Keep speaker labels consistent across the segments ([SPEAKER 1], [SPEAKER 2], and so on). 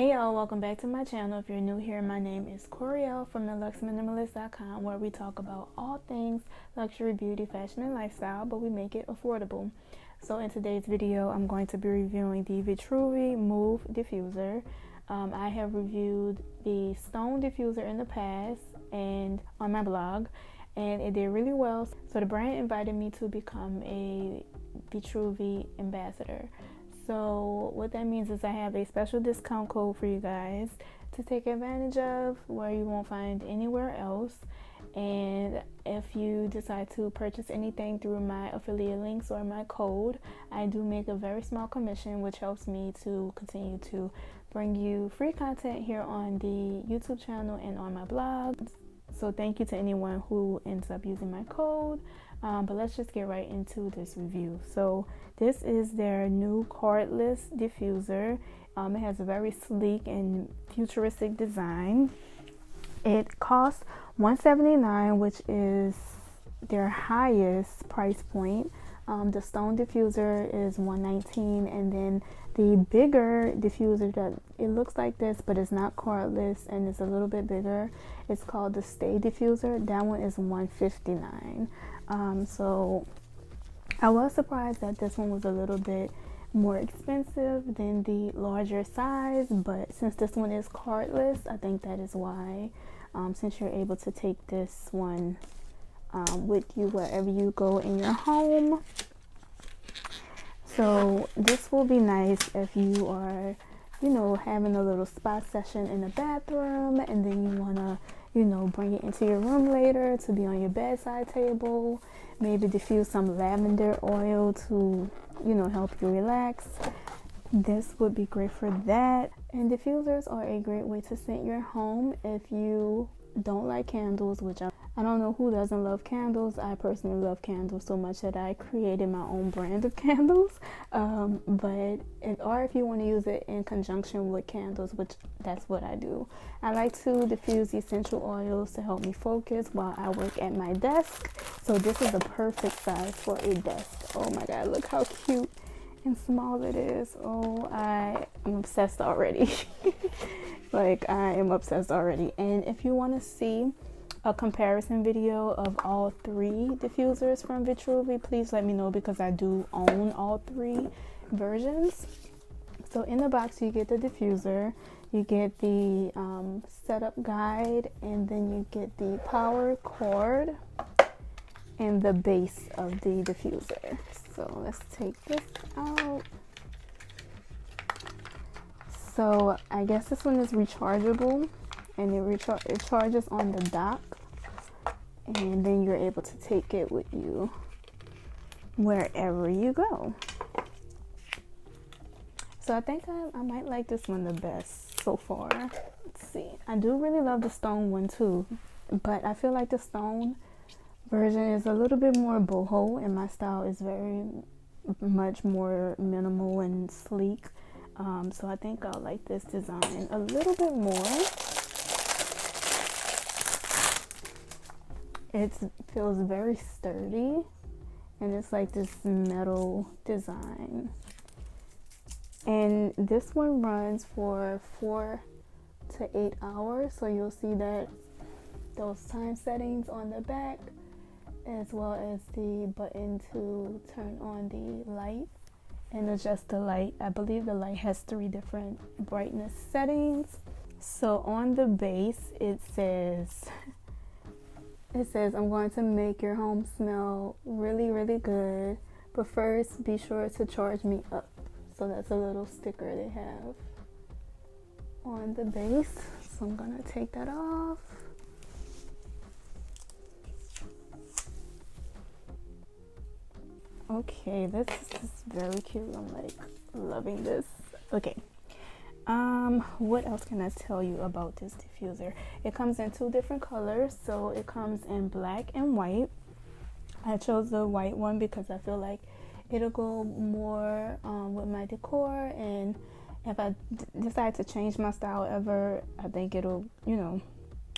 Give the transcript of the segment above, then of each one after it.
[SPEAKER 1] Hey y'all, welcome back to my channel. If you're new here, my name is Coreyiel from the Minimalist.com, where we talk about all things luxury, beauty, fashion, and lifestyle, but we make it affordable. So in today's video, I'm going to be reviewing the Vitruvi Move Diffuser. I have reviewed the Stone Diffuser in the past and on my blog, and it did really well. So the brand invited me to become a Vitruvi ambassador. So what that means is I have a special discount code for you guys to take advantage of, where you won't find anywhere else. And if you decide to purchase anything through my affiliate links or my code, I do make a very small commission, which helps me to continue to bring you free content here on the YouTube channel and on my blog. So thank you to anyone who ends up using my code. But let's just get right into this review. So this is their new cordless diffuser. It has a very sleek and futuristic design. It costs $179, which is their highest price point. The Stone diffuser is $119, and then the bigger diffuser that it looks like this, but it's not cordless and it's a little bit bigger. It's called the Stay diffuser. That one is $159. So I was surprised that this one was a little bit more expensive than the larger size, but since this one is cordless, I think that is why. Since you're able to take this one with you wherever you go in your home. So this will be nice if you are, having a little spa session in the bathroom, and then you want to, bring it into your room later to be on your bedside table. Maybe diffuse some lavender oil to, help you relax. This would be great for that. And diffusers are a great way to scent your home if you don't like candles, which I don't know who doesn't love candles. I personally love candles so much that I created my own brand of candles. Or if you want to use it in conjunction with candles, which that's what I do. I like to diffuse essential oils to help me focus while I work at my desk. So this is a perfect size for a desk. Oh my God, look how cute and small it is. Oh, I am obsessed already. I am obsessed already. And if you want to see a comparison video of all three diffusers from Vitruvi, please let me know, because I do own all three versions. So in the box you get the diffuser, you get the setup guide, and then you get the power cord and the base of the diffuser. So let's take this out. So I guess this one is rechargeable, and it charges on the dock, and then you're able to take it with you wherever you go. So I think I might like this one the best so far. Let's see. I do really love the Stone one too, but I feel like the Stone version is a little bit more boho, and my style is very much more minimal and sleek. So I think I'll like this design a little bit more. It feels very sturdy, and it's like this metal design. And this one runs for 4 to 8 hours, so you'll see that those time settings on the back, as well as the button to turn on the light and adjust the light. I believe the light has 3 different brightness settings. So on the base it says I'm going to make your home smell really, really good, but first be sure to charge me up. So that's a little sticker they have on the base. So I'm gonna take that off. Okay, this is very cute. I'm loving this. Okay. What else can I tell you about this diffuser? It comes in 2 different colors. So it comes in black and white. I chose the white one because I feel like it'll go more with my decor, and if I decide to change my style ever, I think it'll,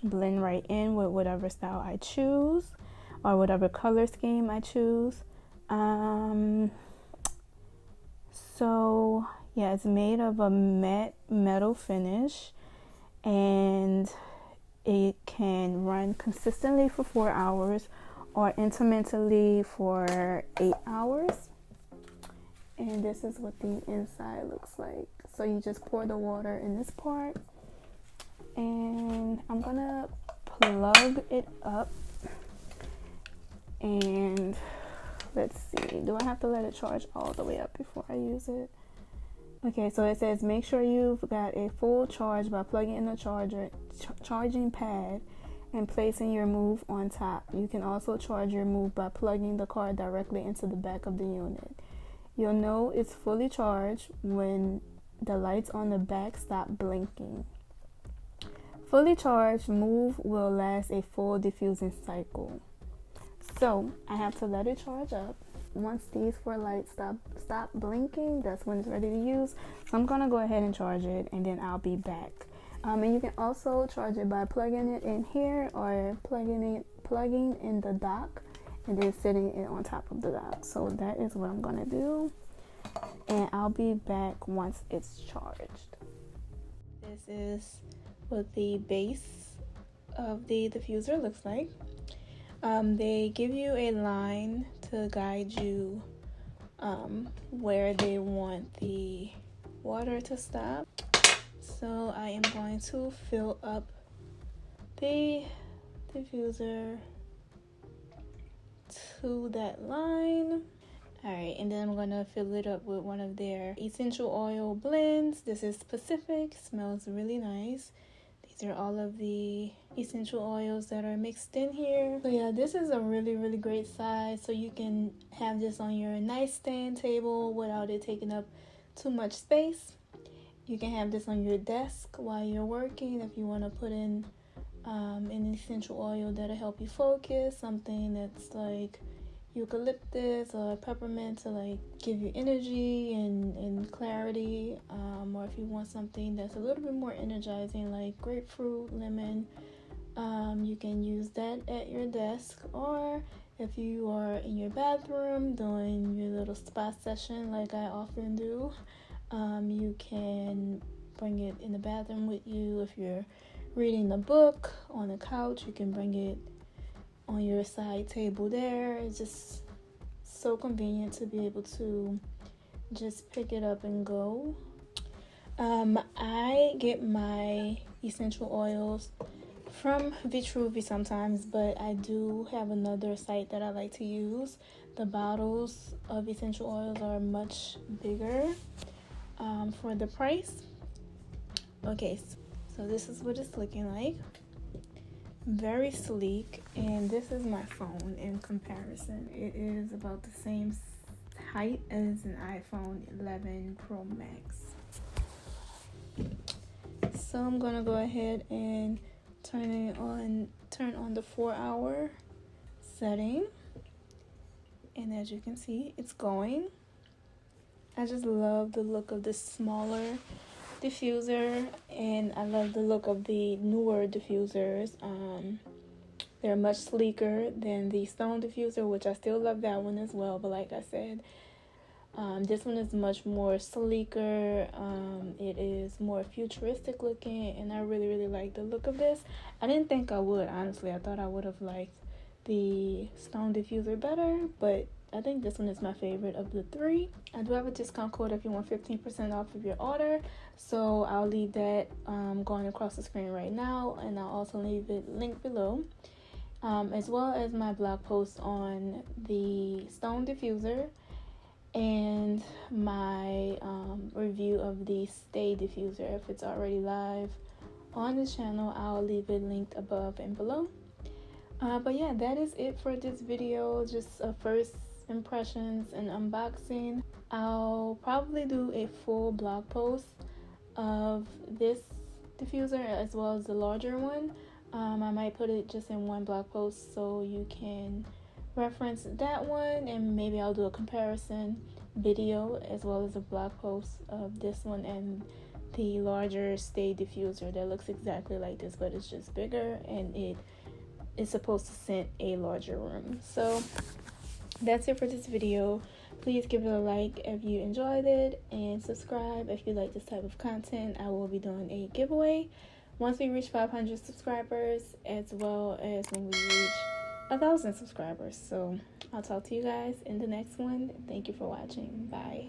[SPEAKER 1] blend right in with whatever style I choose or whatever color scheme I choose. So Yeah, it's made of a matte metal finish, and it can run consistently for 4 hours or intermittently for 8 hours. And this is what the inside looks like. So you just pour the water in this part, and I'm gonna plug it up. And let's see, do I have to let it charge all the way up before I use it? Okay, so it says make sure you've got a full charge by plugging in the charging pad and placing your Move on top. You can also charge your Move by plugging the card directly into the back of the unit. You'll know it's fully charged when the lights on the back stop blinking. Fully charged Move will last a full diffusing cycle. So I have to let it charge up. Once these 4 lights stop blinking, that's when it's ready to use. So I'm gonna go ahead and charge it, and then I'll be back. And you can also charge it by plugging it in here, or plugging in the dock and then sitting it on top of the dock. So that is what I'm gonna do, and I'll be back once it's charged. This is what the base of the diffuser looks like. They give you a line to guide you where they want the water to stop. So I am going to fill up the diffuser to that line. Alright, and then I'm going to fill it up with one of their essential oil blends. This is Pacific, smells really nice. These are all of the essential oils that are mixed in here. So yeah, this is a really great size, so you can have this on your nightstand table without it taking up too much space. You can have this on your desk while you're working if you want to put in an essential oil that'll help you focus, something that's like eucalyptus or peppermint to like give you energy and clarity, or if you want something that's a little bit more energizing like grapefruit, lemon, you can use that at your desk. Or if you are in your bathroom doing your little spa session like I often do, you can bring it in the bathroom with you. If you're reading a book on the couch, you can bring it on your side table there. It's just so convenient to be able to just pick it up and go. I get my essential oils from Vitruvi sometimes, but I do have another site that I like to use. The bottles of essential oils are much bigger for the price. Okay, so this is what it's looking like. Very sleek, and this is my phone in comparison. It is about the same height as an iPhone 11 Pro Max. So I'm gonna go ahead and turn on the 4-hour setting, and as you can see, it's going. I just love the look of this smaller diffuser, and I love the look of the newer diffusers. They're much sleeker than the stone diffuser, which I still love that one as well, but like I said, this one is much more sleeker. It is more futuristic looking, and I really like the look of this. I didn't think I would, honestly. I thought I would have liked the stone diffuser better, but I think this one is my favorite of the 3. I do have a discount code if you want 15% off of your order, so I'll leave that going across the screen right now, and I'll also leave it linked below, as well as my blog post on the stone diffuser and my review of the stay diffuser. If it's already live on the channel, I'll leave it linked above and below. But yeah, that is it for this video. Just a first impressions and unboxing. I'll probably do a full blog post of this diffuser as well as the larger one. I might put it just in one blog post so you can reference that one, and maybe I'll do a comparison video as well as a blog post of this one and the larger stay diffuser that looks exactly like this, but it's just bigger, and it is supposed to scent a larger room. So that's it for this video. Please give it a like if you enjoyed it, and subscribe if you like this type of content. I will be doing a giveaway once we reach 500 subscribers, as well as when we reach 1,000 subscribers. So I'll talk to you guys in the next one. Thank you for watching. Bye.